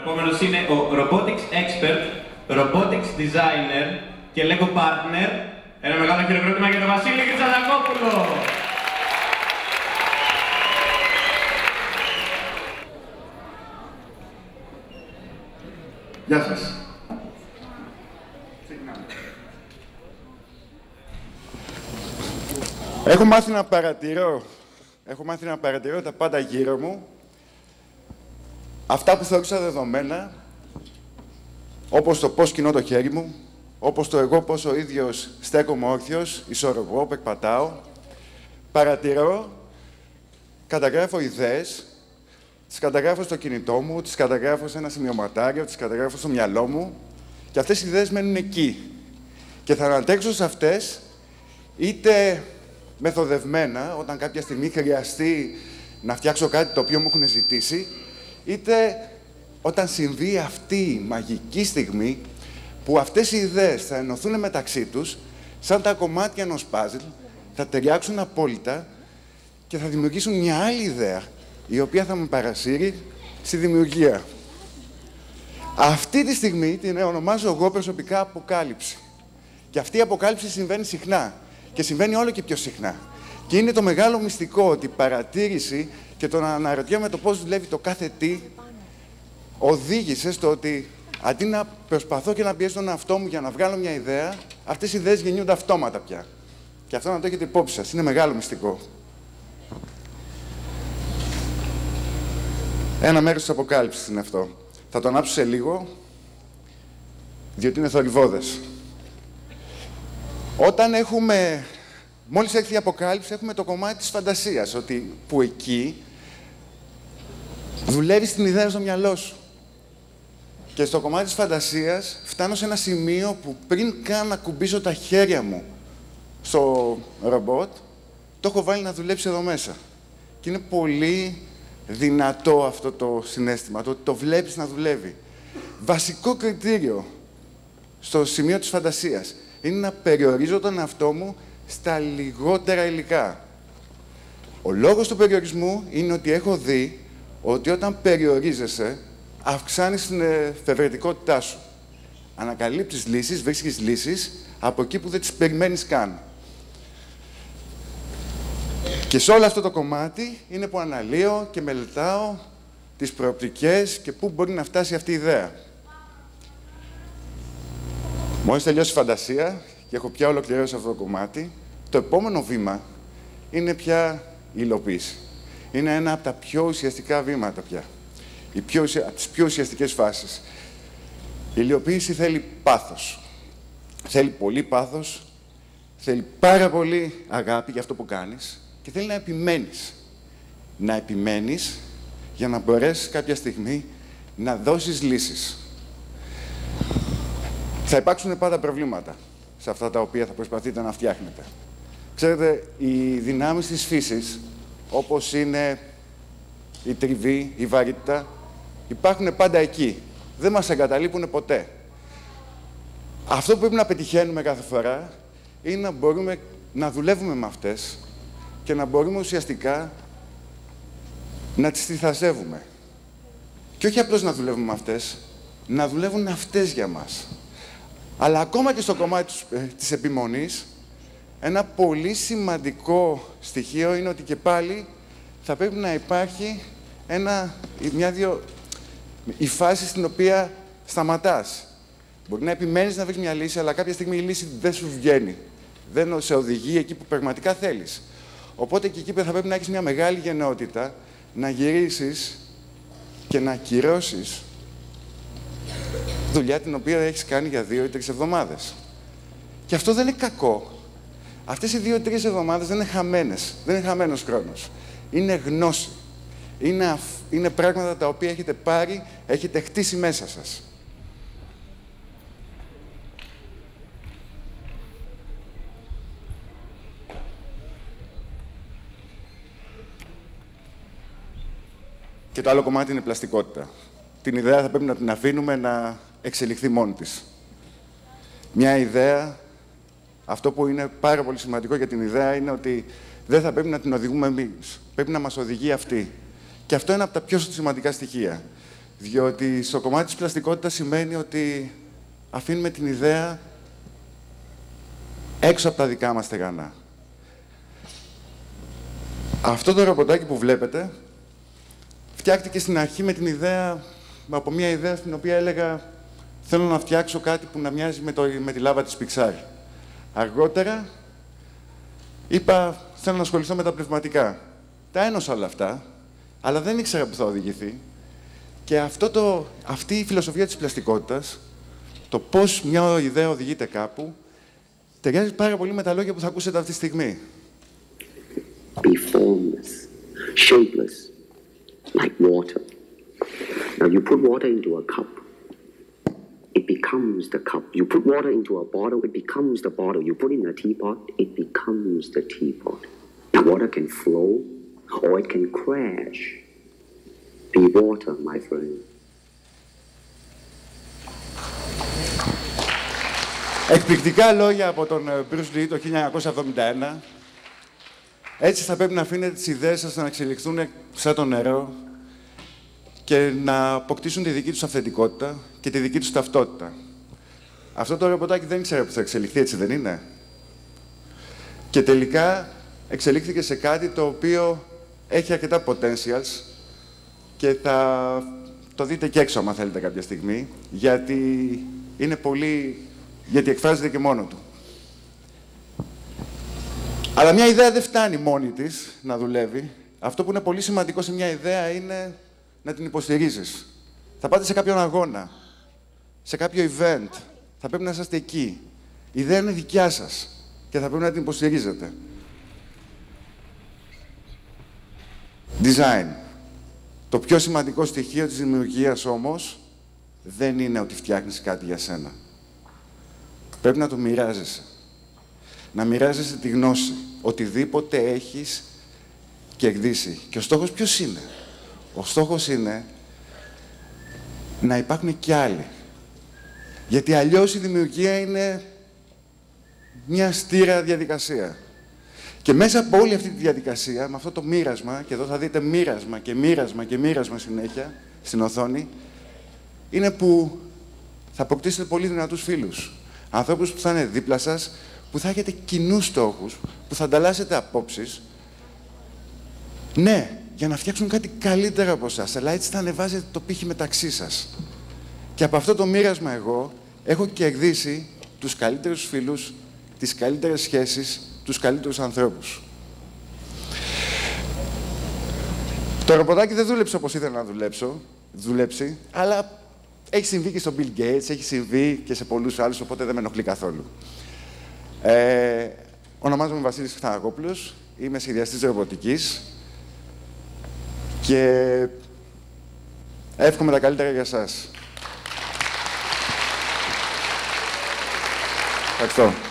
επόμενος είναι ο Robotics Expert, Robotics Designer και Lego Partner. Ένα μεγάλο χειροκρότημα για τον Βασίλη Κριτσαντακόπουλο. Γεια σας. Έχω μάθει να παρατηρώ τα πάντα γύρω μου, αυτά που θεωρούσα δεδομένα, όπως το πώς κινώ το χέρι μου, όπως το εγώ πώς ο ίδιος στέκομαι όρθιος, ισορροπώ, περπατάω. Παρατηρώ, καταγράφω ιδέες, τις καταγράφω στο κινητό μου, τις καταγράφω σε ένα σημειωματάριο, τις καταγράφω στο μυαλό μου και αυτές οι ιδέες μένουν εκεί. Και θα ανατρέξω σε αυτές, είτε μεθοδευμένα, όταν κάποια στιγμή χρειαστεί να φτιάξω κάτι το οποίο μου έχουν ζητήσει, είτε όταν συμβεί αυτή η μαγική στιγμή που αυτές οι ιδέες θα ενωθούν μεταξύ τους, σαν τα κομμάτια ενός παζλ, θα ταιριάξουν απόλυτα και θα δημιουργήσουν μια άλλη ιδέα, η οποία θα με παρασύρει στη δημιουργία. Αυτή τη στιγμή την ονομάζω εγώ προσωπικά αποκάλυψη. Και αυτή η αποκάλυψη συμβαίνει συχνά και συμβαίνει όλο και πιο συχνά. Και είναι το μεγάλο μυστικό ότι η παρατήρηση και το να αναρωτιέμαι το πώς δουλεύει το κάθε τι οδήγησε στο ότι αντί να προσπαθώ και να πιέσω τον εαυτό μου για να βγάλω μια ιδέα, αυτές οι ιδέες γεννιούνται αυτόματα πια. Και αυτό να το έχετε υπόψη σας. Είναι μεγάλο μυστικό. Ένα μέρος της αποκάλυψης είναι αυτό. Θα το ανάψω σε λίγο, διότι είναι θορυβώδες. Μόλις έρθει η αποκάλυψη, έχουμε το κομμάτι της φαντασίας, που εκεί δουλεύεις την ιδέα στο μυαλό σου. Και στο κομμάτι της φαντασίας φτάνω σε ένα σημείο που πριν καν να κουμπίσω τα χέρια μου στο ρομπότ, το έχω βάλει να δουλέψει εδώ μέσα. Και είναι πολύ δυνατό αυτό το συναίσθημα, το ότι το βλέπεις να δουλεύει. Βασικό κριτήριο στο σημείο της φαντασίας είναι να περιορίζω τον εαυτό μου στα λιγότερα υλικά. Ο λόγος του περιορισμού είναι ότι έχω δει ότι όταν περιορίζεσαι, αυξάνεις την εφευρετικότητά σου. Ανακαλύπτεις λύσεις, βρίσκεις λύσεις από εκεί που δεν τις περιμένεις καν. Και σε όλο αυτό το κομμάτι είναι που αναλύω και μελετάω τις προοπτικές και πού μπορεί να φτάσει αυτή η ιδέα. Μόλις τελειώσει η φαντασία και έχω πια ολοκληρώσει αυτό το κομμάτι, το επόμενο βήμα είναι πια η υλοποίηση. Είναι ένα από τα πιο ουσιαστικά βήματα πια. Από τις πιο ουσιαστικές φάσεις. Η υλοποίηση θέλει πάθος. Θέλει πολύ πάθος, θέλει πάρα πολύ αγάπη για αυτό που κάνεις και θέλει να επιμένεις. Να επιμένεις για να μπορέσεις κάποια στιγμή να δώσεις λύσεις. Θα υπάρξουν πάντα προβλήματα σε αυτά τα οποία θα προσπαθείτε να φτιάχνετε. Ξέρετε, οι δυνάμεις της φύσης, όπως είναι η τριβή, η βαρύτητα, υπάρχουν πάντα εκεί. Δεν μας εγκαταλείπουν ποτέ. Αυτό που πρέπει να πετυχαίνουμε κάθε φορά είναι να μπορούμε να δουλεύουμε με αυτές και να μπορούμε ουσιαστικά να τις θυσιάζουμε. Και όχι απλώς να δουλεύουμε με αυτές, να δουλεύουν αυτές για μας. Αλλά ακόμα και στο κομμάτι της επιμονής, ένα πολύ σημαντικό στοιχείο είναι ότι και πάλι θα πρέπει να υπάρχει η φάση στην οποία σταματάς. Μπορεί να επιμένεις να βρεις μια λύση, αλλά κάποια στιγμή η λύση δεν σου βγαίνει. Δεν σε οδηγεί εκεί που πραγματικά θέλεις. Οπότε και εκεί θα πρέπει να έχεις μια μεγάλη γενναιότητα, να γυρίσεις και να ακυρώσεις δουλειά την οποία έχεις κάνει για 2 ή 3 εβδομάδες. Και αυτό δεν είναι κακό. Αυτές οι 2-3 εβδομάδες δεν είναι χαμένες. Δεν είναι χαμένος χρόνος. Είναι γνώση. Είναι πράγματα τα οποία έχετε πάρει, έχετε χτίσει μέσα σας. Και το άλλο κομμάτι είναι η πλαστικότητα. Την ιδέα θα πρέπει να την αφήνουμε να εξελιχθεί μόνη της. Μια ιδέα, αυτό που είναι πάρα πολύ σημαντικό για την ιδέα είναι ότι δεν θα πρέπει να την οδηγούμε εμείς. Πρέπει να μας οδηγεί αυτή. Και αυτό είναι από τα πιο σημαντικά στοιχεία. Διότι στο κομμάτι της πλαστικότητας σημαίνει ότι αφήνουμε την ιδέα έξω από τα δικά μας στεγανά. Αυτό το ρομποτάκι που βλέπετε φτιάχτηκε στην αρχή με την ιδέα, από μια ιδέα στην οποία έλεγα θέλω να φτιάξω κάτι που να μοιάζει με τη λάβα της Pixar. Αργότερα είπα θέλω να ασχοληθώ με τα πνευματικά. Τα ένωσα όλα αυτά, αλλά δεν ήξερα που θα οδηγηθεί. Και αυτή η φιλοσοφία της πλαστικότητας, το πώς μια ιδέα οδηγείται κάπου, ταιριάζει πάρα πολύ με τα λόγια που θα ακούσετε αυτή τη στιγμή. Be formless, shapeless, like water. Now you put water into a cup, it becomes the cup. You put water into a bottle, it becomes the bottle. You put in a teapot, it becomes the teapot. Now water can flow or it can crash. Be water, my friend. Εκπληκτικά λόγια από τον Bruce Lee το 1971. Έτσι θα πρέπει να αφήνετε τις ιδέες σας να εξελιχθούν σαν το νερό και να αποκτήσουν τη δική τους αυθεντικότητα και τη δική τους ταυτότητα. Αυτό το ρομποτάκι δεν ήξερα που θα εξελιχθεί, έτσι δεν είναι? Και τελικά εξελίχθηκε σε κάτι το οποίο έχει αρκετά potentials και θα το δείτε και έξω, άμα θέλετε, κάποια στιγμή, γιατί εκφράζεται και μόνο του. Αλλά μια ιδέα δεν φτάνει μόνη της να δουλεύει. Αυτό που είναι πολύ σημαντικό σε μια ιδέα είναι να την υποστηρίζεις. Θα πάτε σε κάποιον αγώνα, σε κάποιο event, θα πρέπει να είσαστε εκεί. Η ιδέα είναι δικιά σας και θα πρέπει να την υποστηρίζετε. Design. Το πιο σημαντικό στοιχείο της δημιουργίας όμως δεν είναι ότι φτιάχνεις κάτι για σένα. Πρέπει να το μοιράζεσαι. Να μοιράζεσαι τη γνώση. Οτιδήποτε έχεις κερδίσει. Και ο στόχος ποιος είναι? Ο στόχος είναι να υπάρχουν κι άλλοι. Γιατί αλλιώς η δημιουργία είναι μια στήρα διαδικασία. Και μέσα από όλη αυτή τη διαδικασία, με αυτό το μοίρασμα, και εδώ θα δείτε μοίρασμα και μοίρασμα και μοίρασμα συνέχεια στην οθόνη, είναι που θα αποκτήσετε πολύ δυνατούς φίλους. Ανθρώπους που θα είναι δίπλα σας, που θα έχετε κοινούς στόχους, που θα ανταλλάσσετε απόψεις. Ναι, για να φτιάξουν κάτι καλύτερο από εσάς, αλλά έτσι θα ανεβάζετε το πύχη μεταξύ σας. Και από αυτό το μοίρασμα εγώ έχω κερδίσει τους καλύτερους φίλους, τις καλύτερες σχέσεις, τους καλύτερους ανθρώπους. Το ρομποτάκι δεν δούλεψε όπως ήθελα να δουλέψει, αλλά έχει συμβεί και στον Bill Gates, έχει συμβεί και σε πολλούς άλλους, οπότε δεν με ενοχλεί καθόλου. Ονομάζομαι Βασίλης Χθανακόπουλος, είμαι σχεδιαστής ρομποτικής και εύχομαι τα καλύτερα για σας. Ευχαριστώ.